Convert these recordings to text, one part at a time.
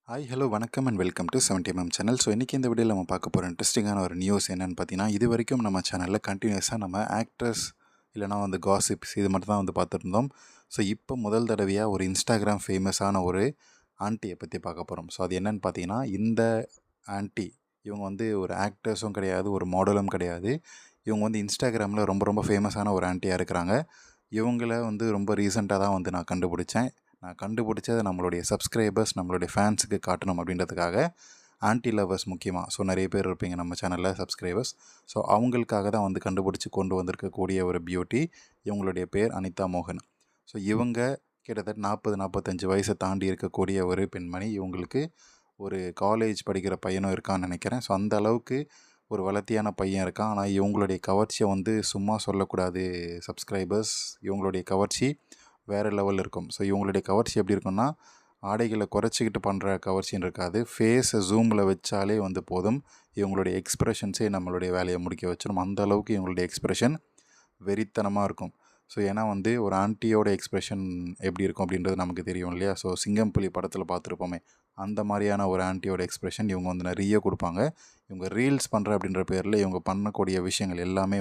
Hi hello வணக்கம் and welcome to 70mm channel. So இன்றைக்கி இந்த வீடியோவில் நம்ம பார்க்க போகிற இன்ட்ரெஸ்டிங்கான ஒரு நியூஸ் என்னென்னு பார்த்தீங்கன்னா, இது வரைக்கும் நம்ம சேனலில் கண்டினியூஸாக நம்ம ஆக்டர்ஸ் இல்லைனா காசிப்ஸ் இது மட்டும் தான் பார்த்துருந்தோம். ஸோ இப்போ முதல் தடவையாக ஒரு இன்ஸ்டாகிராம் ஃபேமஸான ஒரு ஆன்ட்டியை பற்றி பார்க்க போகிறோம். ஸோ அது என்னென்னு பார்த்தீங்கன்னா, இந்த ஆன்ட்டி இவங்க ஒரு ஆக்டர்ஸும் கிடையாது, ஒரு மாடலும் கிடையாது. இவங்க இன்ஸ்டாகிராமில் ரொம்ப ரொம்ப ஃபேமஸான ஒரு ஆன்ட்டியாக இருக்கிறாங்க. இவங்கள ரொம்ப ரீசெண்டாக தான் நான் கண்டுபிடிச்சேன். நான் கண்டுபிடிச்சதை நம்மளுடைய சப்ஸ்கிரைபர்ஸ், நம்மளுடைய ஃபேன்ஸுக்கு காட்டணும் அப்படின்றதுக்காக, ஆன்ட்டி லவர்ஸ் முக்கியமாக. ஸோ நிறைய பேர் இருப்பீங்க நம்ம சேனலில் சப்ஸ்கிரைபர்ஸ். ஸோ அவங்களுக்காக தான் கண்டுபிடிச்சி கொண்டு வந்திருக்கக்கூடிய ஒரு பியூட்டி. இவங்களுடைய பேர் அனிதா மோகன். ஸோ இவங்க கிட்டத்தட்ட 40-45 வயசை தாண்டி இருக்கக்கூடிய ஒரு பெண்மணி. இவங்களுக்கு ஒரு காலேஜ் படிக்கிற பையனும் இருக்கான்னு நினைக்கிறேன். ஸோ அந்த அளவுக்கு ஒரு வளர்த்தியான பையன் இருக்கான். ஆனால் இவங்களுடைய கவர்ச்சியை சும்மா சொல்லக்கூடாது சப்ஸ்கிரைபர்ஸ். இவங்களுடைய கவர்ச்சி வேறு லெவலில் இருக்கும். ஸோ இவங்களுடைய கவர்ச்சி எப்படி இருக்குன்னா, ஆடைகளை குறைச்சிக்கிட்டு பண்ணுற கவர்ச்சின்னு இருக்காது. ஃபேஸை ஜூமில் வச்சாலே போதும். இவங்களுடைய எக்ஸ்ப்ரெஷன்ஸே நம்மளுடைய வேலையை முடிக்க வச்சிடும். அந்த அளவுக்கு இவங்களுடைய எக்ஸ்ப்ரெஷன் வெறித்தனமாக இருக்கும். ஸோ ஏன்னா ஒரு ஆன்ட்டியோட எக்ஸ்ப்ரெஷன் எப்படி இருக்கும் அப்படின்றது நமக்கு தெரியும் இல்லையா? ஸோ சிங்கம் புலி படத்தில் பார்த்துருப்போமே, அந்த மாதிரியான ஒரு ஆன்ட்டியோட எக்ஸ்ப்ரெஷன் இவங்க நிறைய கொடுப்பாங்க. இவங்க ரீல்ஸ் பண்ணுற அப்படின்ற பேரில் இவங்க பண்ணக்கூடிய விஷயங்கள் எல்லாமே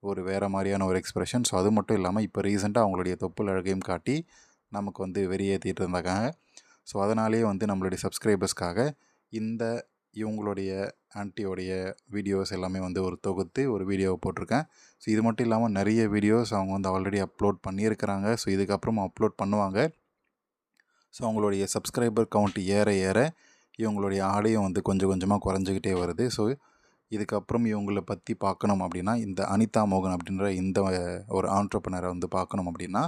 ஒரு வேறு மாதிரியான ஒரு எக்ஸ்ப்ரெஷன். ஸோ அது மட்டும் இல்லாமல் இப்போ ரீசெண்டாக அவங்களுடைய தொப்புள் அழகையும் காட்டி நமக்கு வெறியேற்றிட்டு இருந்தாங்க. ஸோ அதனாலேயே நம்மளுடைய சப்ஸ்கிரைபர்ஸ்க்காக இந்த இவங்களுடைய ஆன்ட்டியோடைய வீடியோஸ் எல்லாமே ஒரு தொகுத்து ஒரு வீடியோவை போட்டிருக்கேன். ஸோ இது மட்டும் இல்லாமல் நிறைய வீடியோஸ் அவங்க ஆல்ரெடி அப்லோட் பண்ணியிருக்கிறாங்க. ஸோ இதுக்கப்புறம் அப்லோட் பண்ணுவாங்க. ஸோ அவங்களுடைய சப்ஸ்கிரைபர் கவுண்ட் ஏற ஏற இவங்களுடைய ஆடையும் கொஞ்சம் கொஞ்சமாக குறைஞ்சிக்கிட்டே வருது. ஸோ இதுக்கப்புறம் இவங்கள பற்றி பார்க்கணும் அப்படின்னா, இந்த அனிதா மோகன் அப்படின்ற இந்த ஒரு ஆண்ட்ரப்ரனரை பார்க்கணும் அப்படின்னா,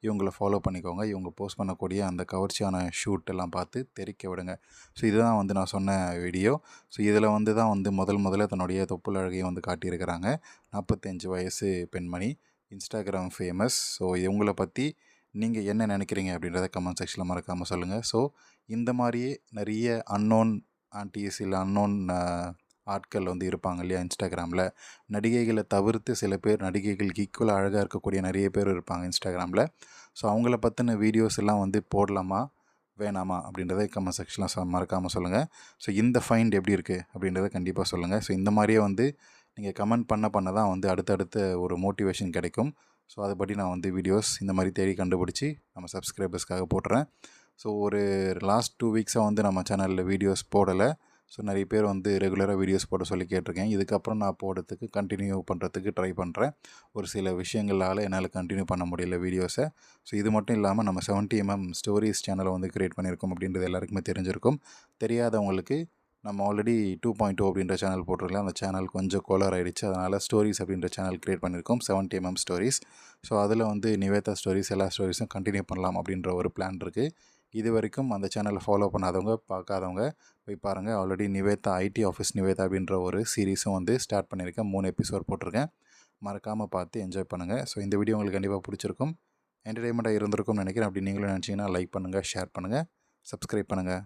இவங்கள ஃபாலோ பண்ணிக்கோங்க. இவங்க போஸ்ட் பண்ணக்கூடிய அந்த கவர்ச்சியான ஷூட் எல்லாம் பார்த்து தெறிக்க விடுங்க. ஸோ இதுதான் நான் சொன்ன வீடியோ. ஸோ இதில் தான் முதல்ல தன்னுடைய தொப்புள் அழகையும் காட்டியிருக்கிறாங்க. 45 வயசு பெண்மணி, இன்ஸ்டாகிராம் ஃபேமஸ். ஸோ இவங்கள பற்றி நீங்கள் என்ன நினைக்கிறீங்க அப்படின்றத கமெண்ட் செக்ஷனில் மறக்காமல் சொல்லுங்கள். ஸோ இந்த மாதிரியே நிறைய அன்னோன் ஆன்ட்டிஸ் இல்லை அன்னோன் ஆட்கள் இருப்பாங்க இல்லையா இன்ஸ்டாகிராமில். நடிகைகளை தவிர்த்து சில பேர் நடிகைகளுக்கு ஈக்குவலாக அழகாக இருக்கக்கூடிய நிறைய பேர் இருப்பாங்க இன்ஸ்டாகிராமில். ஸோ அவங்கள பற்றின வீடியோஸ் எல்லாம் போடலாமா வேணாமா அப்படின்றத கமெண்ட் செக்ஷனில் மறக்காமல் சொல்லுங்கள். ஸோ இந்த ஃபைண்ட் எப்படி இருக்குது அப்படின்றத கண்டிப்பாக சொல்லுங்கள். ஸோ இந்த மாதிரியே நீங்கள் கமெண்ட் பண்ண தான் அடுத்தடுத்த ஒரு மோட்டிவேஷன் கிடைக்கும். ஸோ அதுபடி நான் வீடியோஸ் இந்த மாதிரி தேடி கண்டுபிடிச்சி நம்ம சப்ஸ்கிரைபர்ஸ்க்காக போட்டுறேன். ஸோ ஒரு லாஸ்ட் 2 வீக்ஸாக நம்ம சேனலில் வீடியோஸ் போடலை. ஸோ நிறைய பேர் ரெகுலராக வீடியோஸ் போட சொல்லி கேட்டிருக்கேன். இதுக்கப்புறம் நான் போடுறதுக்கு கண்டினியூ பண்ணுறதுக்கு ட்ரை பண்ணுறேன். ஒரு சில விஷயங்களால் என்னால் கண்டினியூ பண்ண முடியல வீடியோஸை. ஸோ இது மட்டும் இல்லாமல் நம்ம 70mm ஸ்டோரிஸ் சேனலை க்ரியேட் பண்ணியிருக்கோம் அப்படின்றது எல்லாருக்குமே தெரிஞ்சிருக்கும். தெரியாதவங்களுக்கு நம்ம ஆல்ரெடி 2.0 அப்படின்ற சேனல் போட்டிருக்கலாம். அந்த சேனல் கொஞ்சம் கோளாறு ஆகிடுச்சு. அதனால் ஸ்டோரிஸ் அப்படின்ற சேனல் க்ரியேட் பண்ணியிருக்கோம், 70mm ஸ்டோரிஸ். ஸோ அதில் நிவேதா ஸ்டோரிஸ் எல்லா ஸ்டோரிஸும் கண்டினியூ பண்ணலாம் அப்படின்ற ஒரு பிளான் இருக்குது. இது வரைக்கும் அந்த சேனலை ஃபாலோ பண்ணாதவங்க, பார்க்காதவங்க போய் பாருங்கள். Already Nivetha IT office Nivetha அப்படின்ற ஒரு சீரீஸும் ஸ்டார்ட் பண்ணியிருக்கேன். 3 எபிசோட் போட்டிருக்கேன். மறக்காமல் பார்த்து என்ஜாய் பண்ணுங்கள். ஸோ இந்த வீடியோ உங்களுக்கு கண்டிப்பாக பிடிச்சிருக்கும், என்டர்டெயின்மெண்ட்டாக இருந்திருக்கும்னு நினைக்கிறேன். அப்படி நீங்களும் நினச்சிங்கன்னா லைக் பண்ணுங்கள், ஷேர் பண்ணுங்கள், சப்ஸ்கிரைப் பண்ணுங்கள்.